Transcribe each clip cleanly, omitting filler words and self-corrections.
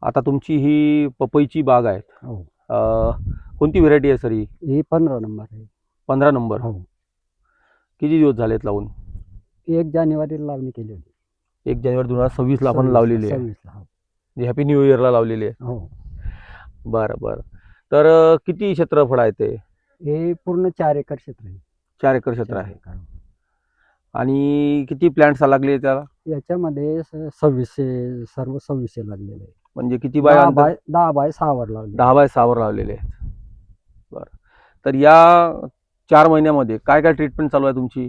आता तुमची ही पपईची बाग आहे. हो. कोणती व्हेरायटी आहे सर ही? ही 15 नंबर आहे. 15 नंबर. हो. किती दिवस झालेत लावून? 1 जानेवारीला लावणी केली होती. 1 जानेवारी 2026 ला आपण 26 लावलेली आहे. 26 ला. हो. हॅपी न्यू इयरला लावलेली आहे. हो. बरं बरं. तर किती क्षेत्रफळ आहे ते? हे पूर्ण 4 एकर क्षेत्र आहे. 4 एकर क्षेत्र 4 आहे. एकर. आणि किती प्लांट्स लागले त्याला? याच्यामध्ये 2600 सर्व 2600 लागलेले आहे. म्हणजे किती बाय अंतर? 10 बाय 6 वर लावले. 10 बाय 6 वर लावलेले आहेत. बरं. तर या 4 महिन्यामध्ये काय काय ट्रीटमेंट चालू आहे तुमची?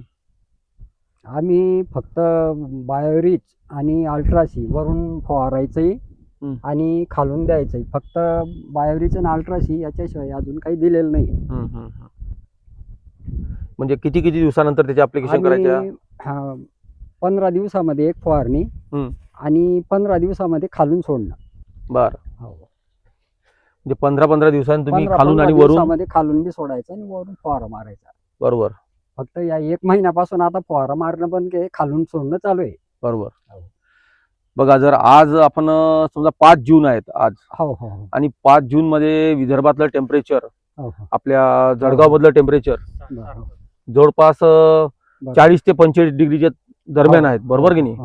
आम्ही फक्त बायोरिच आणि अल्ट्रासी वरून फवारायचंही आणि खालून द्यायचंही. फक्त बायोरिच आणि अल्ट्रासी याच्याशिवाय अजून काही दिलेलं नाही. म्हणजे किती किती दिवसानंतर त्याची ऍप्लिकेशन करायचं? 15 दिवसामध्ये एक फवारणी आणि 15 दिवसामध्ये खालून सोडणं. बरं. हो. म्हणजे 15 दिवसांनी तुम्ही खालून आणि वरून? खालून बी सोडायचं आणि वरून फवारा मारायचा. बरोबर. फक्त या 1 महिन्यापासून आता फवारा मारणं पण खालून सोडणं चालू आहे. बरोबर. बघा, जर आज आपण समजा 5 जून आहेत आज. हो हो. आणि 5 जून मध्ये विदर्भातलं टेम्परेचर, हो. आपल्या जळगाव मधलं टेम्परेचर बरं. जवळपास 40 ते 45 डिग्रीच्या दरम्यान आहेत. बरोबर की नाही?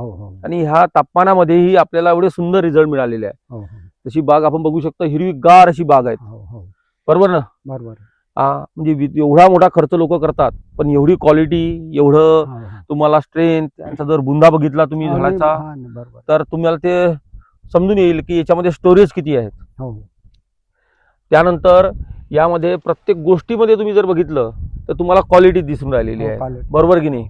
आणि ह्या तापमानामध्येही आपल्याला एवढे सुंदर रिझल्ट मिळालेले आहे. तशी बाग आपण बघू शकतो, हिरवीगार अशी बाग आहे. बरोबर ना? बरोबर. म्हणजे एवढा मोठा खर्च लोक करतात, पण एवढी क्वालिटी, एवढं तुम्हाला स्ट्रेंथ, त्यांचा जर बुंदा बघितला तुम्ही झाडाचा, तर तुम्हाला ते समजून येईल की याच्यामध्ये स्टोरेज किती आहेत. त्यानंतर यामध्ये प्रत्येक गोष्टीमध्ये तुम्ही जर बघितलं तर तुम्हाला क्वालिटी दिसून राहिलेली आहे. बरोबर की नाही?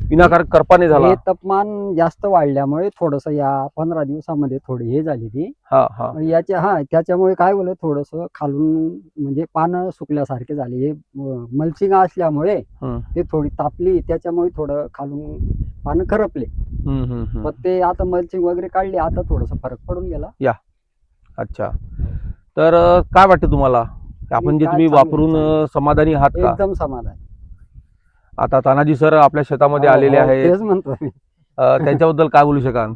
विनाकारण करपाने झाला. तापमान जास्त वाढल्यामुळे थोडस या 15 दिवसामध्ये थोडी हे झाली ती. त्याच्यामुळे काय बोलत, थोडस खालून म्हणजे पानं सुकल्यासारखे झाले. हे मल्चिंग असल्यामुळे ते थोडी तापली, त्याच्यामुळे थोडं खालून पानं करपले. पण ते आता मल्चिंग वगैरे काढली, आता थोडस फरक पडून गेला. अच्छा. तर काय वाटतं तुम्हाला, आपण जे तुम्ही वापरून समाधानी आहात का? एकदम समाधानी. आता तानाजी सर आपल्या शेतामध्ये आलेले आहेत. तेच म्हणतो मी. त्यांच्याबद्दल काय बोलू शकाल?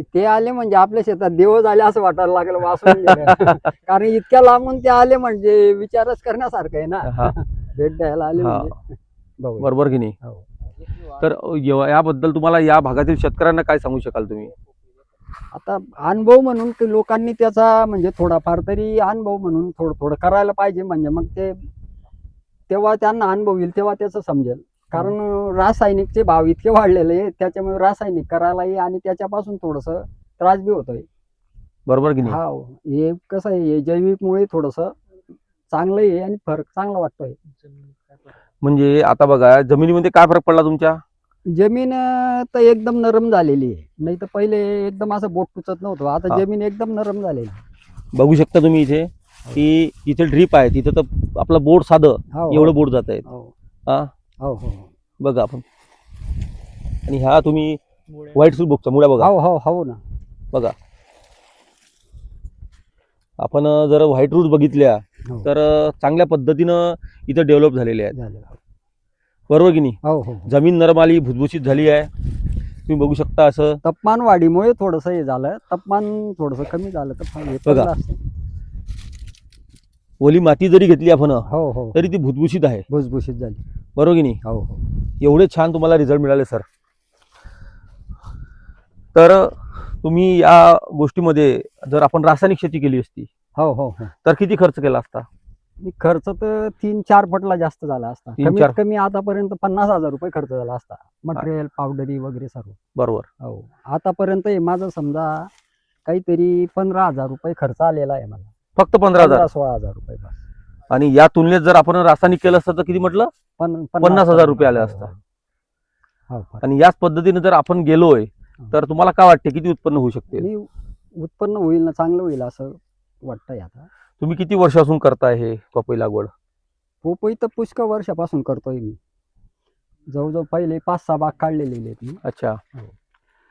ते आले म्हणजे आपल्या शेतात देव झाले असं वाटायला लागलं वाचून. कारण इतक्या लांबून ते आले म्हणजे विचारच करण्यासारखं आहे ना. भेट द्यायला आले म्हणजे. बरोबर की नाही? तर याबद्दल तुम्हाला या भागातील शेतकऱ्यांना काय सांगू शकाल तुम्ही? आता अनुभव म्हणून लोकांनी त्याचा म्हणजे थोडाफार तरी अनुभव म्हणून थोडं थोडं करायला पाहिजे. म्हणजे मग ते तेव्हा त्यांना अनुभव येईल, तेव्हा त्याचं समजेल. कारण रासायनिकचे भाव इतके वाढलेले आहे, त्याच्यामुळे रासायनिक करायलाही आणि त्याच्यापासून थोडस त्रास बी होतोय. बरोबर की नाही? हे कसं आहे, जैविकमुळे थोडस चांगलं आहे आणि फरक चांगला वाटतोय. म्हणजे आता बघा, जमिनीमध्ये काय फरक पडला तुमच्या? जमीन तर एकदम नरम झालेली आहे. नाही तर पहिले एकदम असं बोट टुचत नव्हतं, आता जमीन एकदम नरम झालेली. बघू शकता तुम्ही इथे की जिथे ड्रीप आहे तिथे तर आपलं बोट साधं एवढं बोट जात आहे. बघा आपण, आणि ह्या तुम्ही व्हाईट सुलभोगच्या मुळ्या बघा. हो ना. बघा, आपण जर व्हाईट रूट बघितल्या तर चांगल्या पद्धतीनं इथं डेव्हलप झालेले आहेत. बरोबर की नाही? जमीन नरम आली, भुसभुशीत झाली आहे. तुम्ही बघू शकता. असं तापमान वाढीमुळे थोडस हे झालं, तापमान थोडस कमी झालं तर बघा, ओली माती जरी घेतली आपण तरी ती भुसभुशीत आहे, भुसभुशीत झाली. बरोबर की नाही? एवढे छान तुम्हाला रिझल्ट मिळाले सर. तर तुम्ही या गोष्टीमध्ये जर आपण रासायनिक शेती केली असती तर किती खर्च केला असता? खर्च तर 3-4 पटला जास्त झाला असता. कमीत कमी आतापर्यंत 50,000 रुपये खर्च झाला असता, मटेरियल, पावडरी वगैरे सर्व. बरोबर. आतापर्यंत माझं समजा काहीतरी 15,000 रुपये खर्च आलेला आहे मला. फक्त 15,000? 16,000 रुपये बस. आणि या तुलनेत जर आपण रासायनिक केलं असतं तर किती म्हटलं? 50,000 रुपये आले असता. आणि याच पद्धतीने जर आपण गेलोय तर तुम्हाला काय वाटते, किती उत्पन्न होऊ शकते? उत्पन्न होईल ना, चांगलं होईल असं वाटतंय. आता तुम्ही किती वर्षापासून करताय हे पपई लागवड? पपई तर पुष्कळ वर्षापासून करतोय मी. जवळजवळ पहिले 5-6 बाग काढलेले आहेत. अच्छा.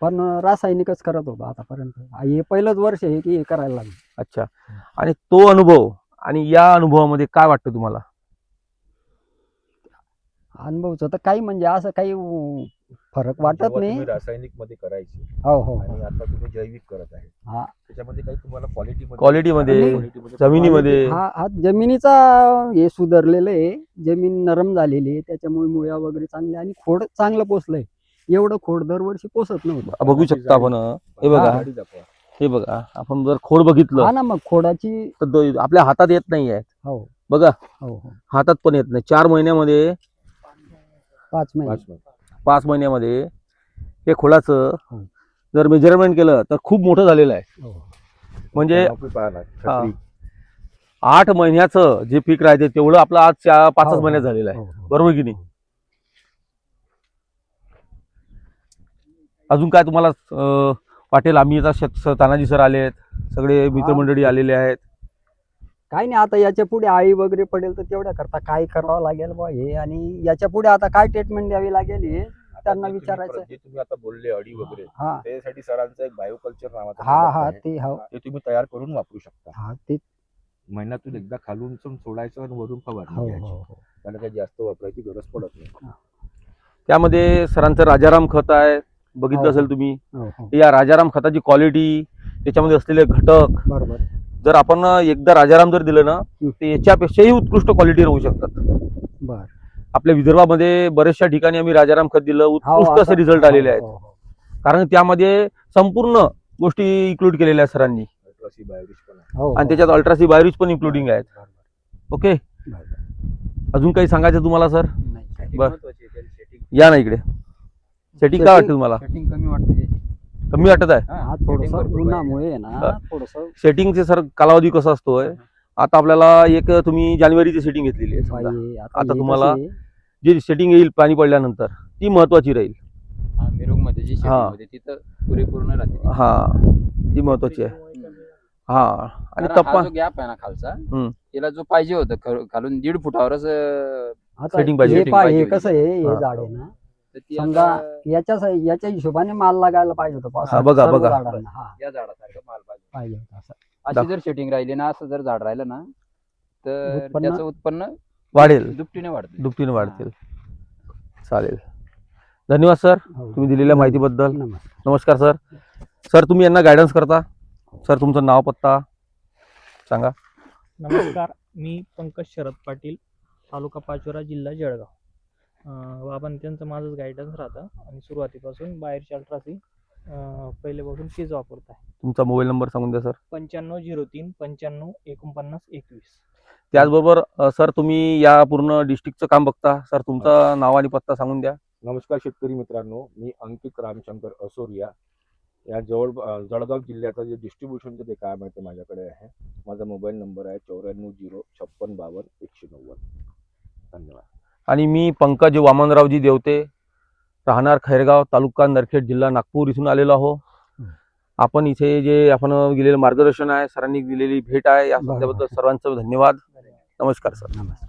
पण रासायनिकच करत होतो आतापर्यंत. हे पहिलंच वर्ष आहे की हे करायला लागलं. अच्छा. आणि तो अनुभव आणि या अनुभवामध्ये काय वाटतं तुम्हाला? अनुभवचं तर काही म्हणजे असं काही फरक वाटत जेव्हा नाही. तुम्ही रासायनिक मध्ये करायचे हो हो आणि आता तुम्ही जैविक करत आहे, हा त्याच्यामध्ये काही तुम्हाला क्वालिटीमध्ये, जमिनीमध्ये हा जमिनीचा हे सुधारलेलं आहे. जमीन नरम झालेली आहे, त्याच्यामुळे मुळ्या वगैरे चांगल्या आणि खोड चांगलं पोचलंय. एवढं खोड दरवर्षी पोचत नव्हतं. बघू शकता आपण. हे बघा, हे बघा, आपण जर खोड बघितलं हा ना, मग खोडाची तर आपल्या हातात येत नाही आहे. हो बघा, हो हो हातात पण येत नाही. 4 महिन्यामध्ये 5 महिने 5 महिन्यामध्ये हे खोडाचं हो. जर मेजरमेंट केलं तर खूप मोठं झालेलं आहे. हो. म्हणजे पाहणार 8 महिन्याचं जे पीक राहते तेवढं आपलं आज 5 हो, महिन्यात हो, झालेलं आहे. हो, हो. बरोबर की नाही? अजून काय तुम्हाला वाटेल? आम्ही आता तानाजी सर आले आहेत, सगळे मित्रमंडळी आलेले आहेत. काही नाही, आता याच्या पुढे आळी वगैरे पडेल तर तेवढ्या करता काय करावं लागेल बा हे, आणि याच्या पुढे आता काय ट्रीटमेंट द्यावी लागेल हे त्यांना विचारायचं. जे तुम्ही आता बोलले अडी वगैरे, हा त्यासाठी सरांचा एक बायोकल्चर नावाचा हा product हा आहे. ते हो ते तुम्ही तयार करून वापरू शकता. हा ते महिन्यातून एकदा खालून सोडायचं आणि वरून हो फवारणी हो घ्यायची. हो त्याला काही जास्त वापरायची गरज पडत नाही. त्यामध्ये सरांचं राजाराम खत आहे, बघितलं हो, असेल हो. तुम्ही. हो हो या राजाराम खताची क्वालिटी, त्याच्यामध्ये असलेले घटक, बरोबर. जर आपण एकदा राजाराम जर दिलं ना तर याच्यापेक्षाही उत्कृष्ट क्वालिटी राहू शकतात. बर आपल्या विदर्भामध्ये बऱ्याचशा ठिकाणी आम्ही राजाराम खत दिलं, हो, उत्कृष्ट असे आता- रिझल्ट हो, आलेले आहेत. हो, हो. कारण त्यामध्ये संपूर्ण गोष्टी इन्क्लूड केलेल्या आहेत सरांनी, अल्ट्रासी बायोरिच पण आहे. हो, आणि हो. त्याच्यात अल्ट्रासी बायोरिच पण इन्क्लुडिंग आहेत. ओके, बरोबर. अजून काही सांगायचं तुम्हाला सर? नाही, काय. बर, या ना इकडे. सेटिंग काय वाटतं तुम्हाला? सेटिंग कमी वाटते त्याची. कमी वाटत आहे? हा थोडस उन्हामुळे आहे ना, थोडस सेटिंगचे सर कालावधी कसा असतोय? आता आपल्याला एक तुम्ही जानेवारीची सेटिंग घेतलेली आहे समजा. पाहिजे. आता हे तुम्हाला कसं आहे, जी सेटिंग येईल पाणी पडल्यानंतर ती महत्वाची राहील. मिरुंग मध्ये जी शेती हा. होते तिथं पुरेपूर्ण राहते. हा, ती महत्वाची आहे. हा, आणि कारण हा तप्पा जो गॅप आहे ना खालचा, हम्म. त्याला जो पाहिजे होतं खालून 1.5 फुटावरच आता setting पाहिजे. हे setting पहा, पाहिजे हे होती. कसं आहे, हे हा. झाड आहे ना, तर ती समजा आता याच्या हिशोबाने माल लागायला पाहिजे होतं पहा, हा, बघा, सर्व बघा. झाडांना. हा या झाडासारखं माल पाहिजे. पाहिजे होतं असं. अशी जर सेटिंग राहिली ना, असं जर झाड राहिलं ना, तर उत्पन्न- त्याचं उत्पन्न वाढेल, दुपटीने वाढते. दुपटीने वाढतील. चालेल, धन्यवाद सर हो. तुम्ही दिलेल्या माहितीबद्दल. नमस्कार. नमस्कार सर. सर तुम्ही यांना गायडन्स करता. सर तुमचं नाव पत्ता सांगा. नमस्कार, मी पंकज शरद पाटील, तालुका पाचोरा, जिल्हा जळगाव. बाबांनी त्यांचं माझंच गायडन्स राहतं आणि सुरुवातीपासून बाहेरची अल्ट्रासी पहिल्यापासून तेच वापरत आहे. तुमचा मोबाईल नंबर सांगून द्या सर. 9503 95 49 21. त्याचबरोबर सर तुम्ही या पूर्ण डिस्ट्रिक्टचं काम बघता. सर तुमचं नाव आणि पत्ता सांगून द्या. नमस्कार शेतकरी मित्रांनो, मी अंकित रामशंकर असोरिया. या जळगाव जिल्ह्याचं जे डिस्ट्रीब्युशनचं जे काम आहे ते माझ्याकडे आहे. माझा मोबाईल नंबर आहे 9405565190. धन्यवाद. आणि मी पंकज वामनरावजी देवते, राहणार खैरगाव, तालुका नरखेड, जिल्हा नागपूर इथून आलेलो आहो. आपण इथे जे आपण दिलेलं मार्गदर्शन आहे, सरांनी दिलेली भेट आहे, या बरोबर. त्याबद्दल सर्वांचं धन्यवाद. नमस्कार सर. नमस्कार.